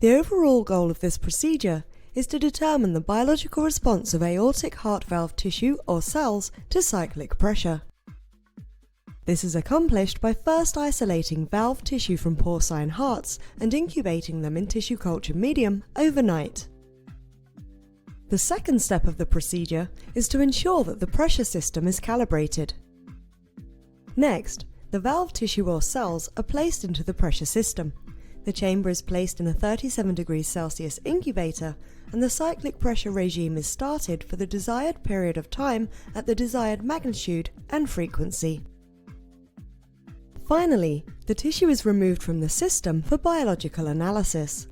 The overall goal of this procedure is to determine the biological response of aortic heart valve tissue or cells to cyclic pressure. This is accomplished by first isolating valve tissue from porcine hearts and incubating them in tissue culture medium overnight. The second step of the procedure is to ensure that the pressure system is calibrated. Next, the valve tissue or cells are placed into the pressure system. The chamber is placed in a 37 degrees Celsius incubator and the cyclic pressure regime is started for the desired period of time at the desired magnitude and frequency. Finally, the tissue is removed from the system for biological analysis.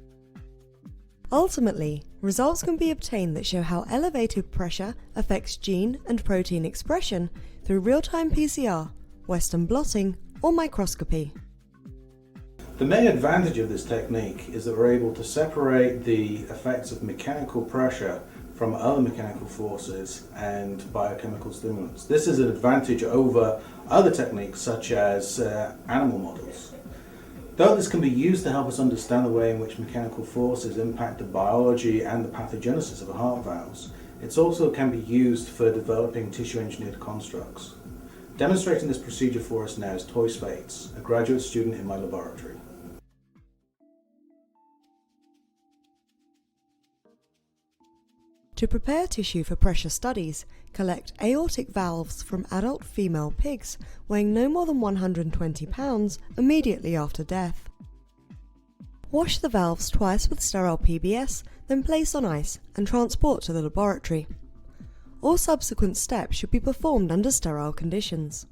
Ultimately, results can be obtained that show how elevated pressure affects gene and protein expression through real-time PCR, Western blotting, or microscopy. The main advantage of this technique is that we're able to separate the effects of mechanical pressure from other mechanical forces and biochemical stimulants. This is an advantage over other techniques such as animal models. Though this can be used to help us understand the way in which mechanical forces impact the biology and the pathogenesis of the heart valves, it also can be used for developing tissue-engineered constructs. Demonstrating this procedure for us now is Toy Spates, a graduate student in my laboratory. To prepare tissue for pressure studies, collect aortic valves from adult female pigs weighing no more than 120 pounds immediately after death. Wash the valves twice with sterile PBS, then place on ice and transport to the laboratory. All subsequent steps should be performed under sterile conditions.